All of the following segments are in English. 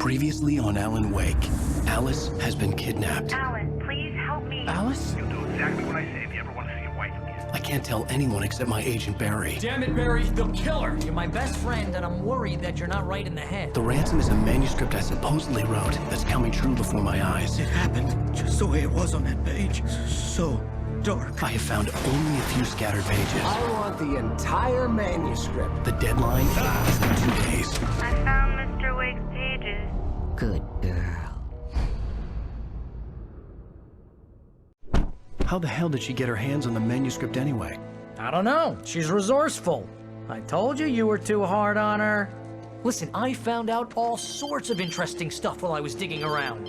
Previously on Alan Wake, Alice has been kidnapped. Alan, please help me. Alice? You'll do exactly what I say if you ever want to see your wife again. I can't tell anyone except my agent Barry. Damn it, Barry, they'll kill her! You're my best friend, and I'm worried that you're not right in the head. The ransom is a manuscript I supposedly wrote that's coming true before my eyes. It happened just the way it was on that page. So dark. I have found only a few scattered pages. I want the entire manuscript. The deadline is in 2 days. I found Mr. Wake's pages. Good girl. How the hell did she get her hands on the manuscript anyway? I don't know. She's resourceful. I told you were too hard on her. Listen, I found out all sorts of interesting stuff while I was digging around.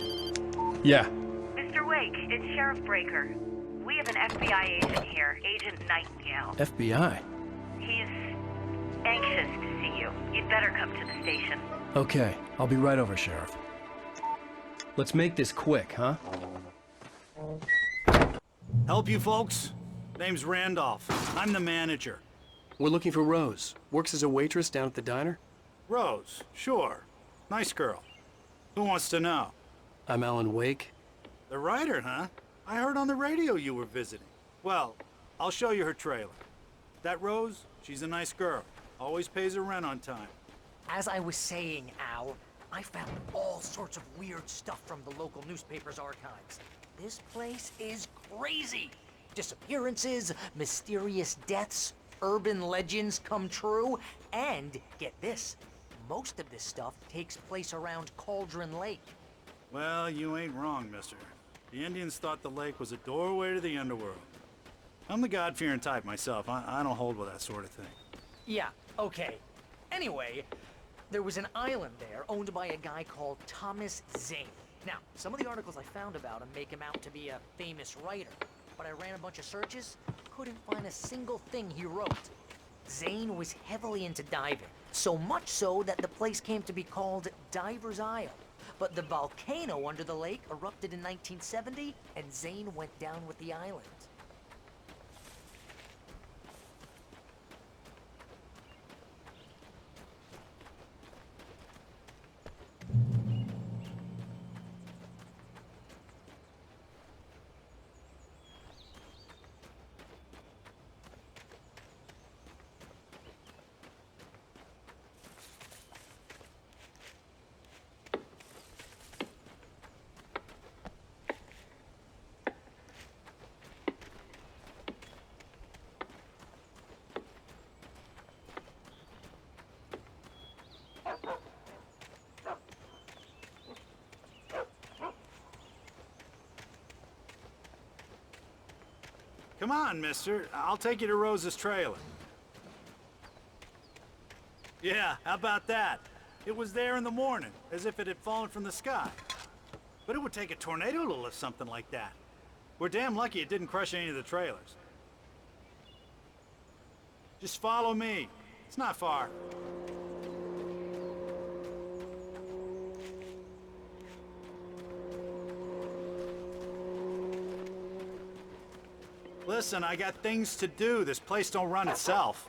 Yeah. Mr. Wake, it's Sheriff Breaker. We have an FBI agent here, Agent Nightingale. FBI? He's anxious to see you. You'd better come to the station. Okay, I'll be right over, Sheriff. Let's make this quick, huh? Help you folks? Name's Randolph. I'm the manager. We're looking for Rose. Works as a waitress down at the diner. Rose, sure. Nice girl. Who wants to know? I'm Alan Wake. The writer, huh? I heard on the radio you were visiting. Well, I'll show you her trailer. That Rose, she's a nice girl. Always pays her rent on time. As I was saying, Al, I found all sorts of weird stuff from the local newspaper's archives. This place is crazy. Disappearances, mysterious deaths, urban legends come true, and get this, most of this stuff takes place around Cauldron Lake. Well, you ain't wrong, mister. The Indians thought the lake was a doorway to the underworld. I'm the God-fearing type myself. I don't hold with that sort of thing. Yeah, okay. Anyway, there was an island there owned by a guy called Thomas Zane. Now, some of the articles I found about him make him out to be a famous writer, but I ran a bunch of searches, couldn't find a single thing he wrote. Zane was heavily into diving, so much so that the place came to be called Diver's Isle. But the volcano under the lake erupted in 1970, and Zane went down with the island. Come on, mister. I'll take you to Rose's trailer. Yeah, how about that? It was there in the morning, as if it had fallen from the sky. But it would take a tornado to lift something like that. We're damn lucky it didn't crush any of the trailers. Just follow me. It's not far. Listen, I got things to do. This place don't run itself.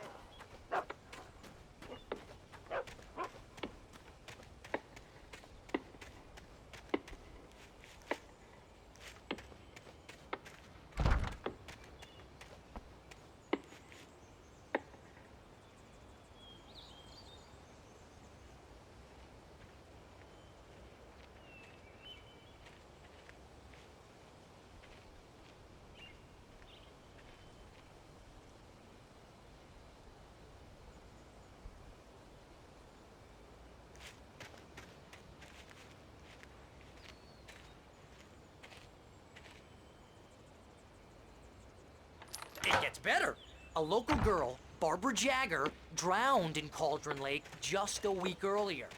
It gets better. A local girl, Barbara Jagger, drowned in Cauldron Lake just a week earlier.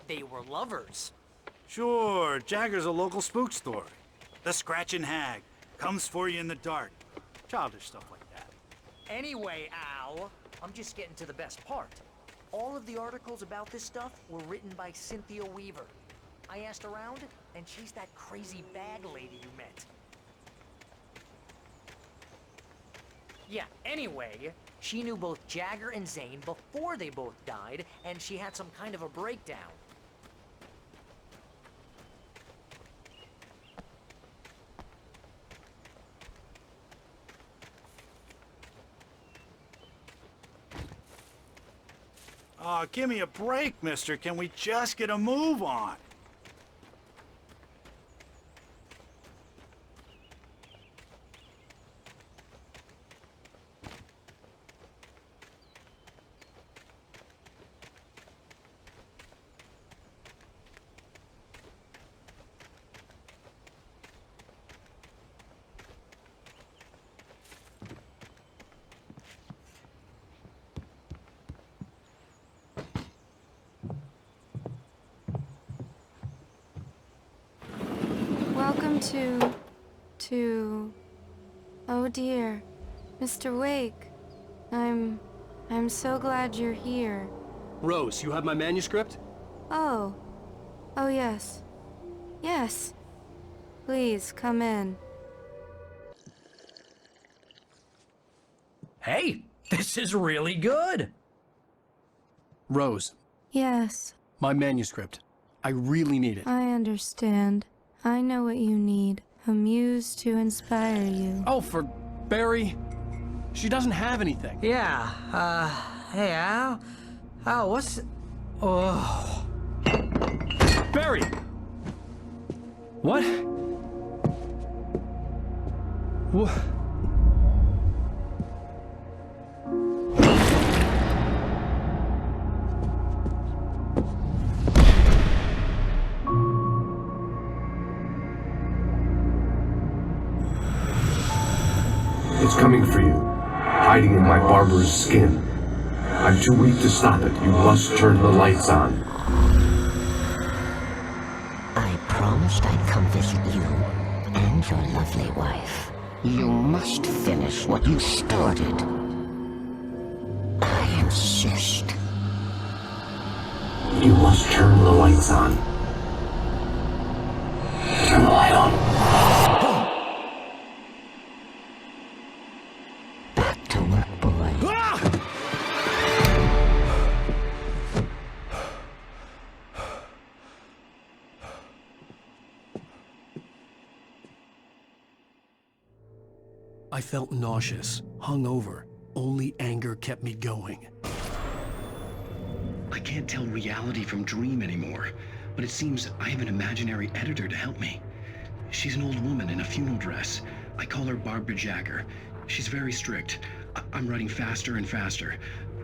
They were lovers. Sure, Jagger's a local spook story. The Scratching Hag comes for you in the dark. Childish stuff like that. Anyway, Al, I'm just getting to the best part. All of the articles about this stuff were written by Cynthia Weaver. I asked around, and she's that crazy bag lady you met. Yeah, anyway, she knew both Jagger and Zane before they both died, and she had some kind of a breakdown. Aw, give me a break, mister. Can we just get a move on? Welcome to... Oh dear, Mr. Wake. I'm so glad you're here. Rose, you have my manuscript? Oh. Oh yes. Yes. Please, come in. Hey, this is really good. Rose, Yes, my manuscript. I really need it. I understand. I know what you need. A muse to inspire you. Oh, for Barry? She doesn't have anything. Yeah, hey, Al? Oh, what's... Oh... Barry! What? What? It's coming for you, hiding in my barber's skin. I'm too weak to stop it. You must turn the lights on. I promised I'd come visit you and your lovely wife. You must finish what you started. I insist. You must turn the lights on. Turn the light on. Back to work, boy. I felt nauseous, hungover. Only anger kept me going. I can't tell reality from dream anymore, but it seems I have an imaginary editor to help me. She's an old woman in a funeral dress. I call her Barbara Jagger. She's very strict. I'm writing faster and faster.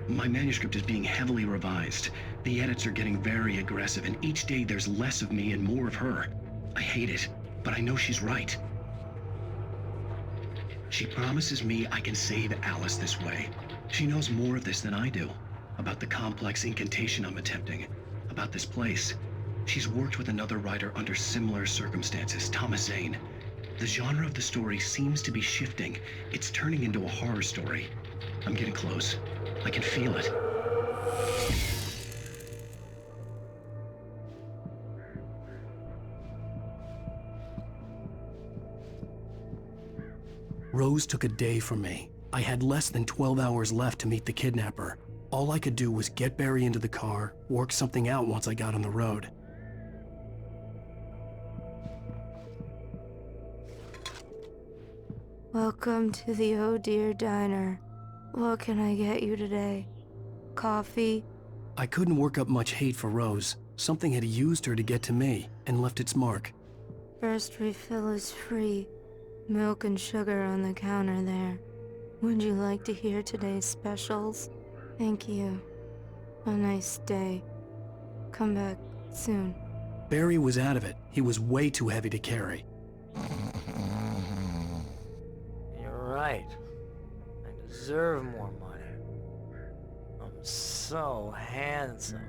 My manuscript is being heavily revised. The edits are getting very aggressive, and each day there's less of me and more of her. I hate it, but I know she's right. She promises me I can save Alice this way. She knows more of this than I do. About the complex incantation I'm attempting. About this place. She's worked with another writer under similar circumstances, Thomas Zane. The genre of the story seems to be shifting. It's turning into a horror story. I'm getting close. I can feel it. Rose took a day from me. I had less than 12 hours left to meet the kidnapper. All I could do was get Barry into the car, work something out once I got on the road. Welcome to the Oh Dear Diner. What can I get you today? Coffee? I couldn't work up much hate for Rose. Something had used her to get to me and left its mark. First refill is free. Milk and sugar on the counter there. Would you like to hear today's specials? Thank you. A nice day. Come back soon. Barry was out of it. He was way too heavy to carry. You're right. I deserve more money. I'm so handsome.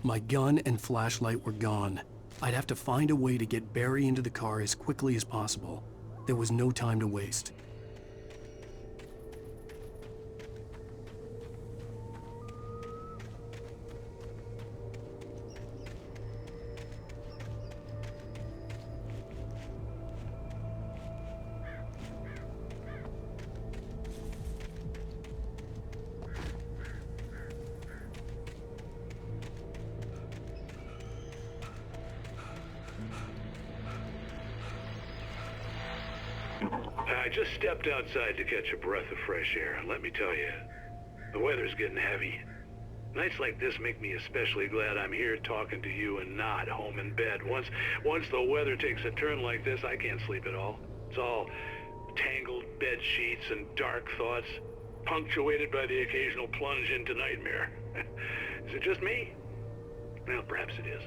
My gun and flashlight were gone. I'd have to find a way to get Barry into the car as quickly as possible. There was no time to waste. I just stepped outside to catch a breath of fresh air, and let me tell you, the weather's getting heavy. Nights like this make me especially glad I'm here talking to you and not home in bed. Once the weather takes a turn like this, I can't sleep at all. It's all tangled bed sheets and dark thoughts, punctuated by the occasional plunge into nightmare. Is it just me? Well, perhaps it is.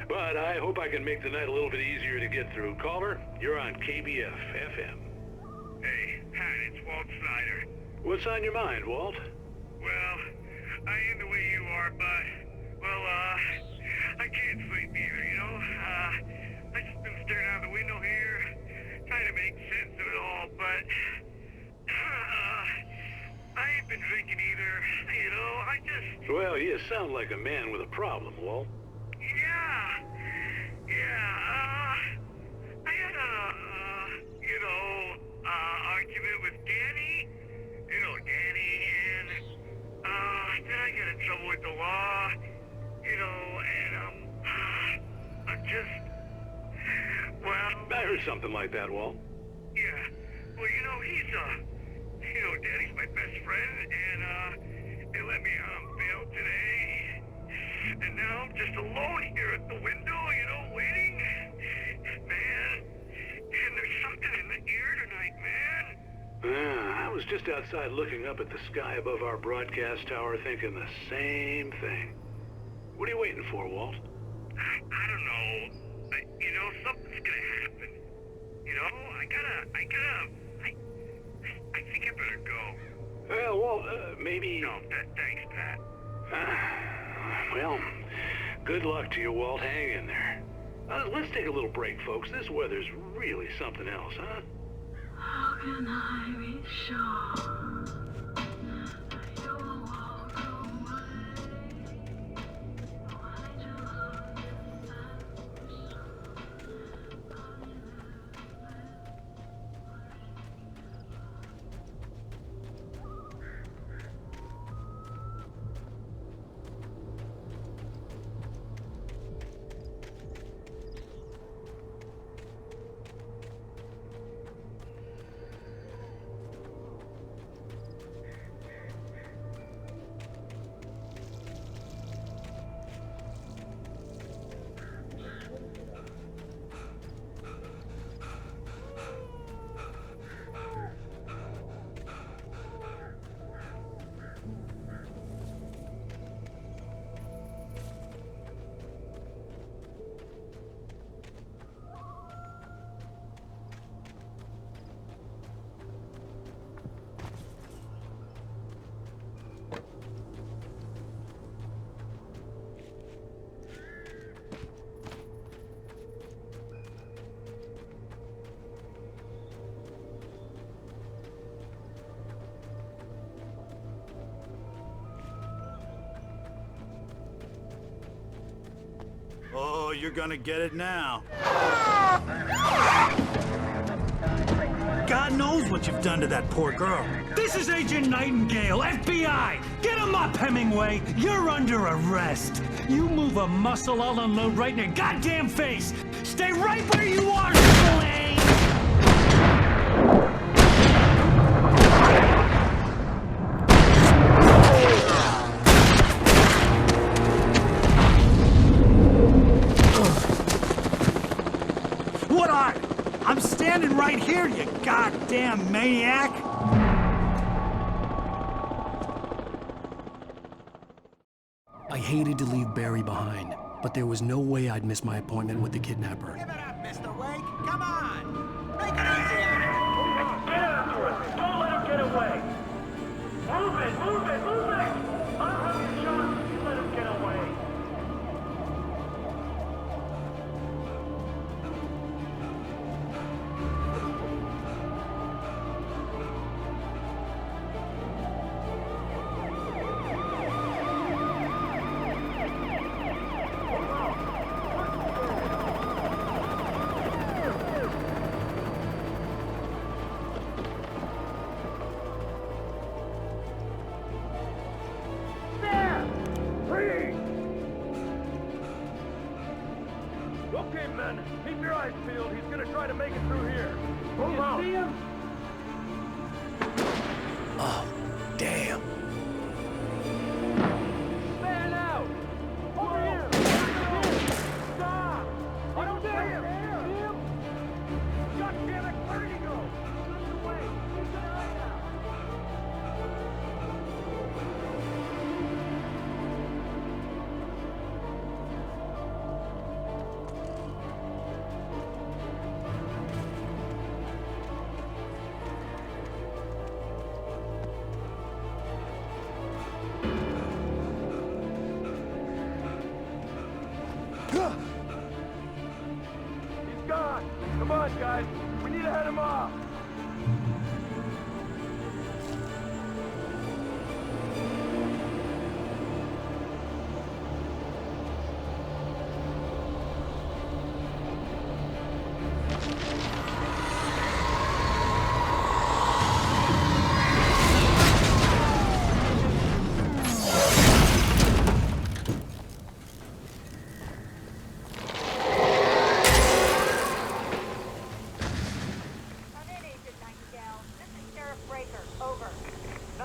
But I hope I can make the night a little bit easier to get through. Caller, you're on KBF FM. Hey, Pat, it's Walt Snyder. What's on your mind, Walt? Well, I am the way you are, but, well, I can't sleep either, you know? I just been staring out the window here, trying to make sense of it all, but, I ain't been drinking either, you know, I just... Well, you sound like a man with a problem, Walt. I had argument with Danny, and, then I got in trouble with the law, and, I'm just, well... I heard something like that, Walt. Yeah, well, Danny's my best friend, and, they let me out on bail today, and now I'm just alone here at the window, waiting, man, and there's something in the air tonight, man. I was just outside looking up at the sky above our broadcast tower thinking the same thing. What are you waiting for, Walt? I don't know. Something's gonna happen. I think I better go. Well, Walt, maybe... No, thanks, Pat. Well, good luck to you, Walt. Hang in there. Let's take a little break, folks. This weather's really something else, huh? How can I be sure you will walk away? Oh, you're gonna get it now. God knows what you've done to that poor girl. This is Agent Nightingale, FBI! Get him up, Hemingway! You're under arrest! You move a muscle, I'll unload right in your goddamn face! Stay right where you are, Triple A! I'm standing right here, you goddamn maniac! I hated to leave Barry behind, but there was no way I'd miss my appointment with the kidnapper. Give it up, Mr. Wake! Come on! Make it easy on him! Get after it! Don't let him get away! Move it! Move it! Move it! I'll have you shot if you let him get away! Okay, men, keep your eyes peeled. He's gonna try to make it through here. Move out. See him?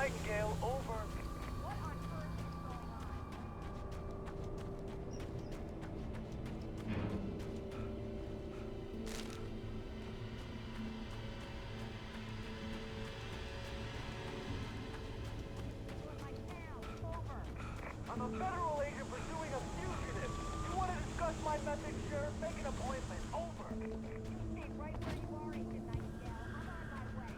Nightingale, over. I'm a federal agent pursuing a fugitive. You want to discuss my methods, Sheriff? Make an appointment. Over. Stay right where you are, Agent Nightingale. I'm on my way.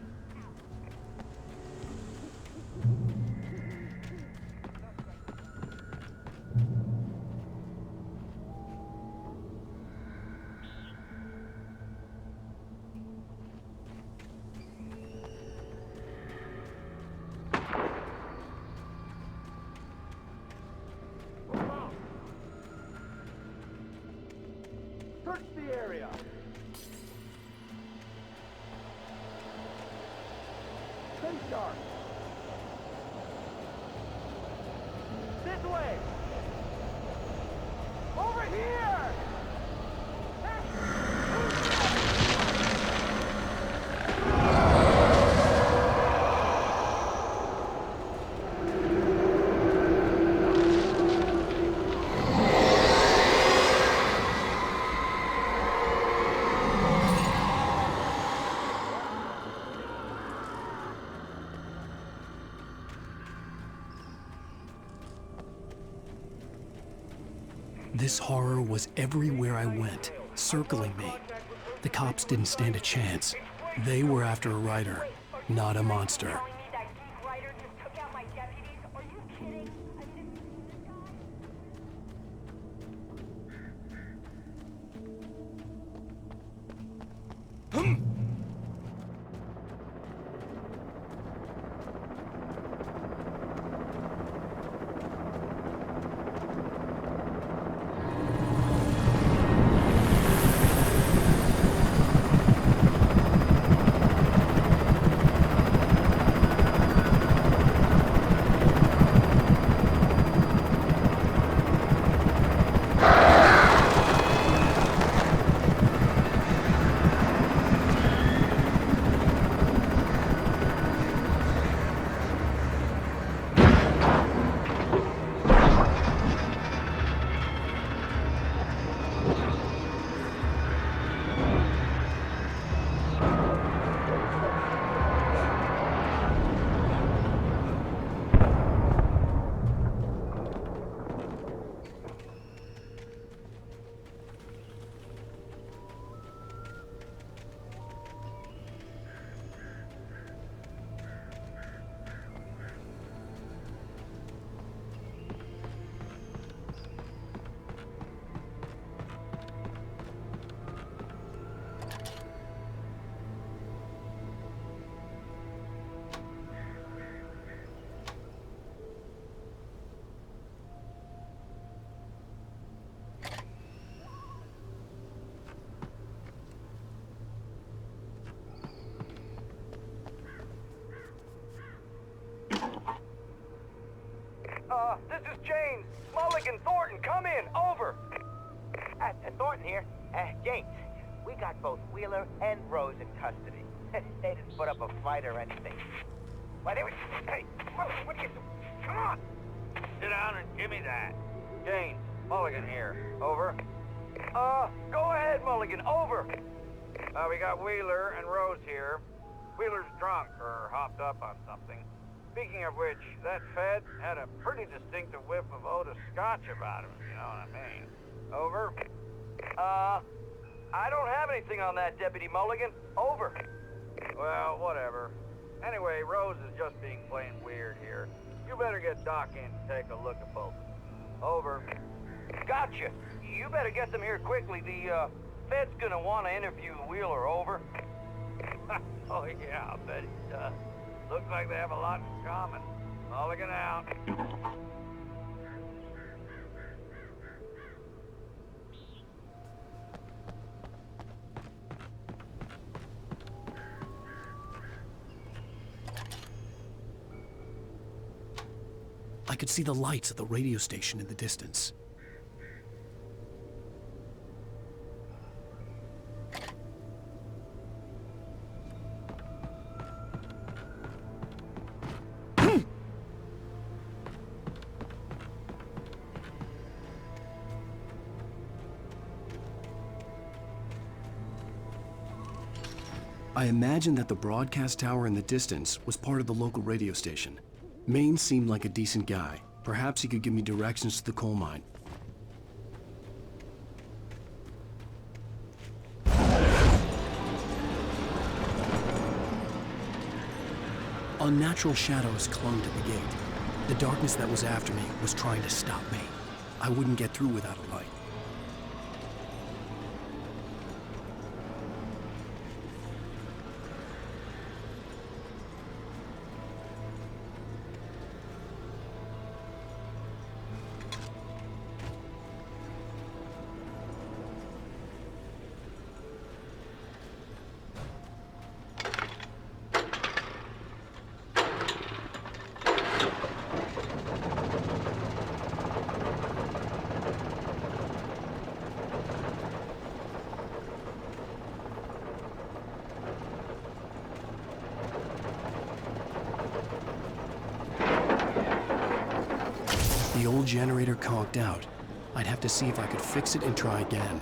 Out. Search the area. Stay sharp. This way. Over here. This horror was everywhere I went, circling me. The cops didn't stand a chance. They were after a writer, not a monster. Telling me that geek writer just took out my deputies? Are you kidding? I mean, this guy... This is James. Mulligan, Thornton, come in. Over. Thornton here. James, we got both Wheeler and Rose in custody. They didn't put up a fight or anything. Why, they were... Hey, what are you doing? Come on. Sit down and give me that. James, Mulligan here. Over. Go ahead, Mulligan. Over. We got Wheeler and Rose here. Wheeler's drunk or hopped up on something. Speaking of which, that Fed had a pretty distinctive whiff of Otis Scotch about him, you know what I mean. Over. I don't have anything on that, Deputy Mulligan. Over. Well, whatever. Anyway, Rose is just being plain weird here. You better get Doc in to take a look at both of them. Over. Gotcha. You better get them here quickly. The, Fed's gonna want to interview Wheeler. Over. Oh, yeah, I bet he does. Looks like they have a lot in common. Mulligan out. I could see the lights of the radio station in the distance. I imagined that the broadcast tower in the distance was part of the local radio station. Maine seemed like a decent guy. Perhaps he could give me directions to the coal mine. Unnatural shadows clung to the gate. The darkness that was after me was trying to stop me. I wouldn't get through without a light. The old generator conked out. I'd have to see if I could fix it and try again.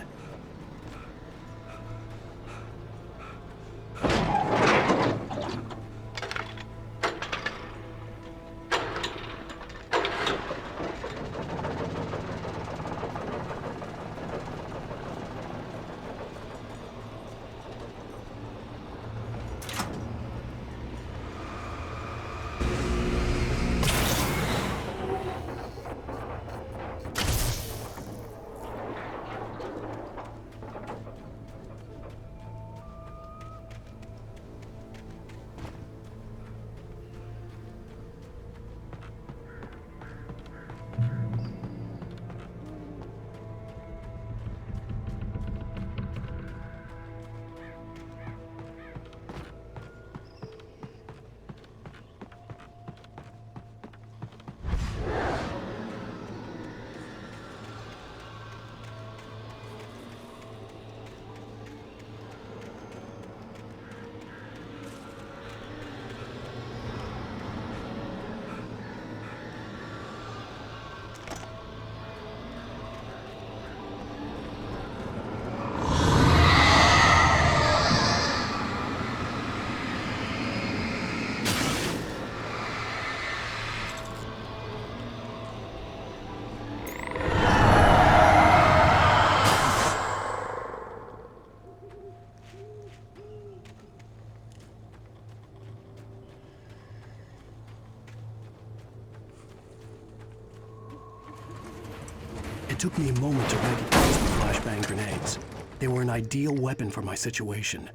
It took me a moment to recognize the flashbang grenades. They were an ideal weapon for my situation.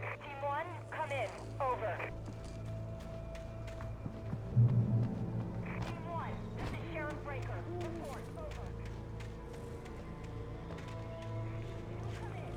Team 1, come in. Over. Team 1, this is Sheriff Breaker. Report. Over. Come in.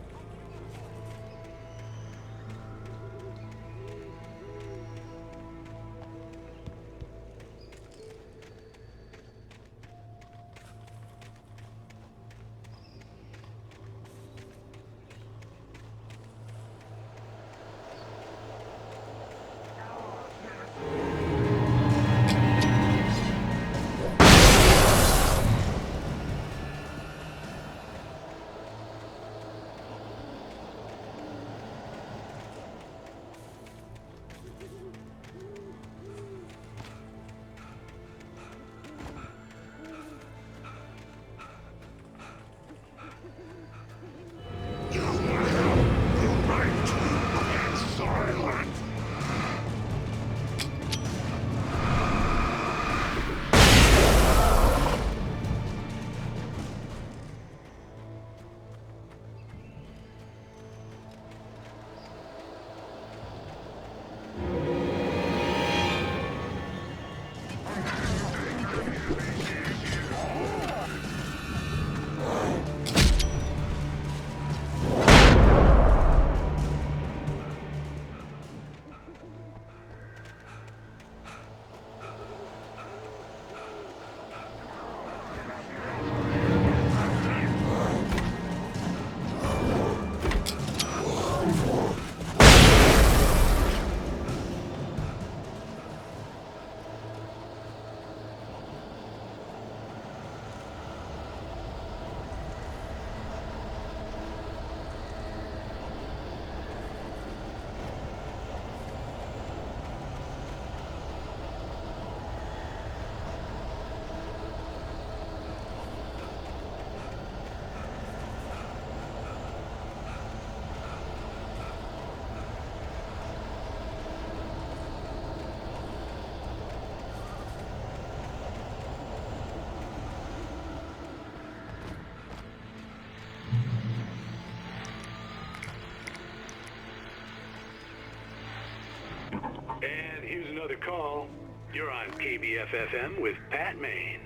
another call. You're on KBF-FM with Pat Maine.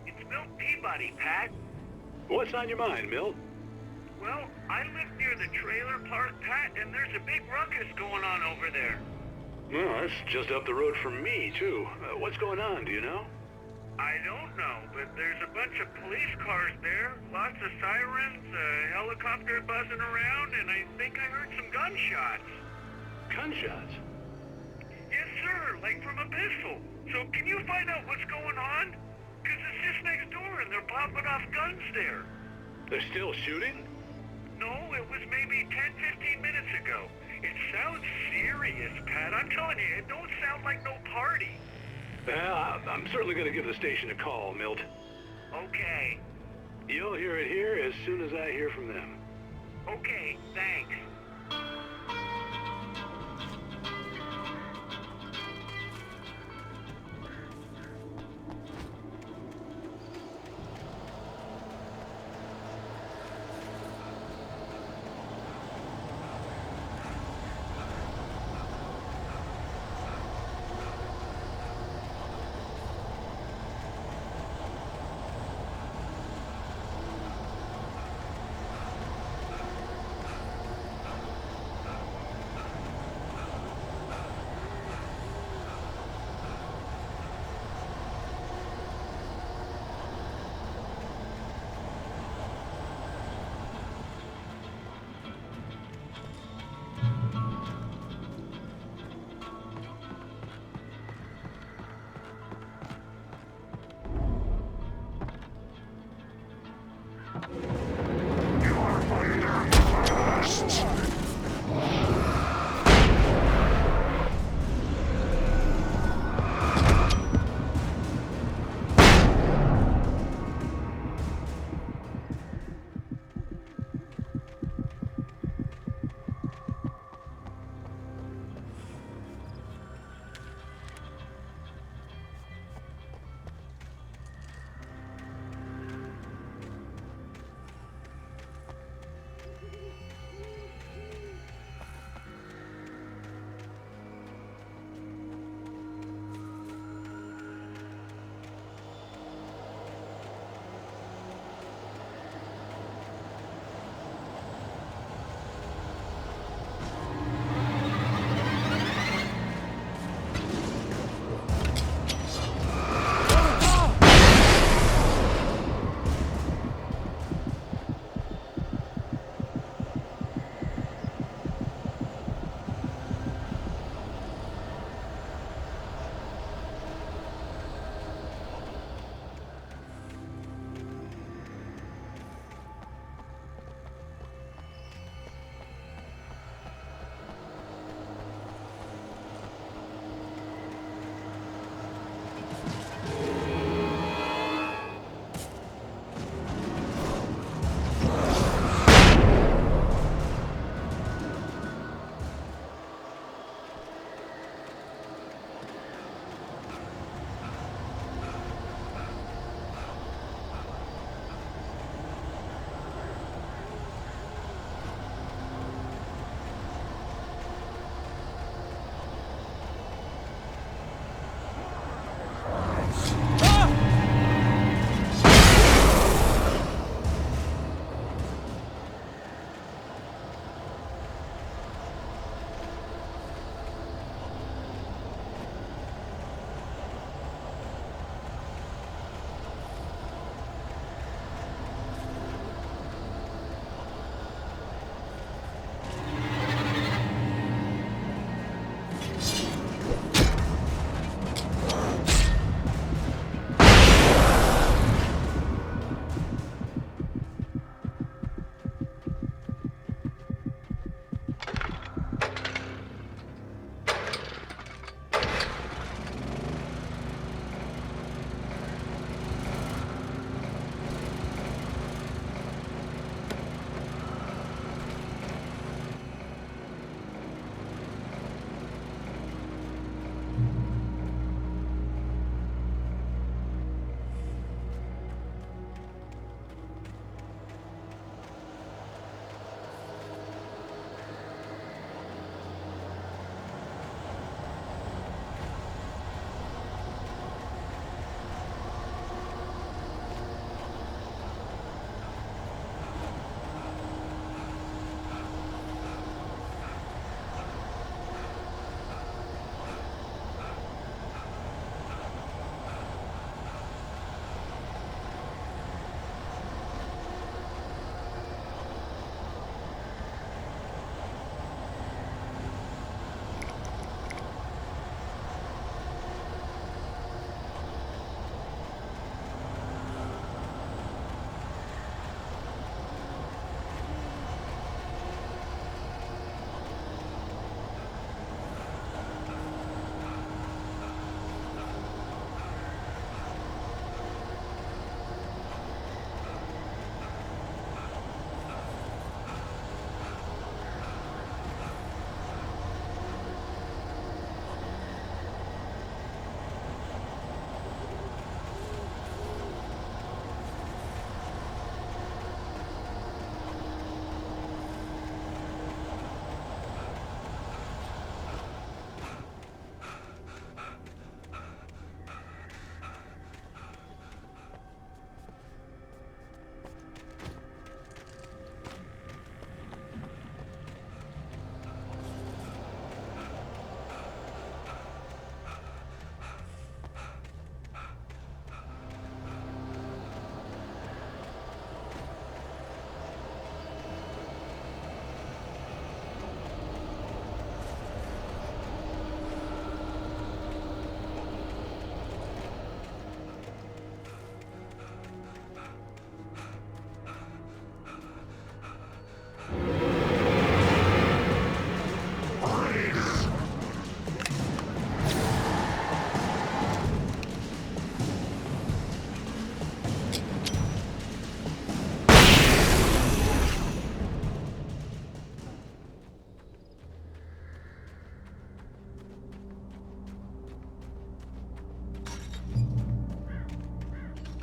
It's Milt Peabody, Pat. What's on your mind, Milt? Well, I live near the trailer park, Pat, and there's a big ruckus going on over there. Well, that's just up the road from me, too. What's going on, do you know? I don't know, but there's a bunch of police cars there, lots of sirens, a helicopter buzzing around, and I think I heard some gunshots. Gunshots? Yes, sir, like from a pistol. So can you find out what's going on? Because it's just next door and they're popping off guns there. They're still shooting? No, it was maybe 10-15 minutes ago. It sounds serious, Pat. I'm telling you, it don't sound like no party. Well, I'm certainly going to give the station a call, Milt. Okay. You'll hear it here as soon as I hear from them. Okay, thanks.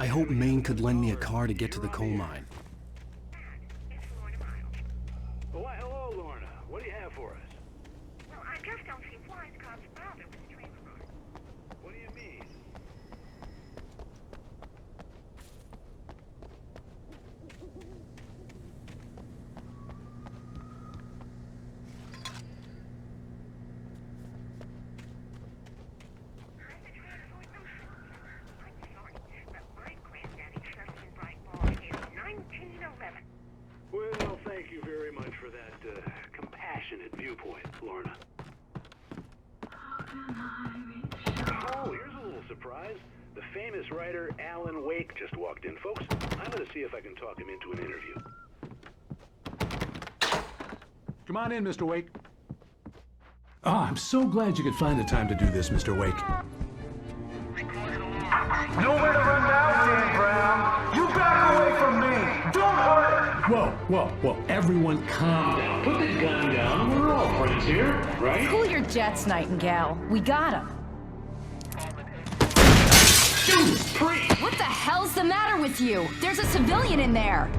I hope Maine could lend me a car to get to the coal mine. Why, hello, Lorna. What do you have for us? Well, I just don't see why Scott's father was transferred. What do you mean? Well, thank you very much for that compassionate viewpoint, Lorna. Oh, here's a little surprise. The famous writer Alan Wake just walked in, folks. I'm going to see if I can talk him into an interview. Come on in, Mr. Wake. Oh, I'm so glad you could find the time to do this, Mr. Wake. Nowhere to run now, Dan Brown. You back away from me. Don't hurt. Whoa. Everyone calm down. Put the gun down. We're all friends here, right? Cool your jets, Nightingale. We got him. Jesus, freak! What the hell's the matter with you? There's a civilian in there.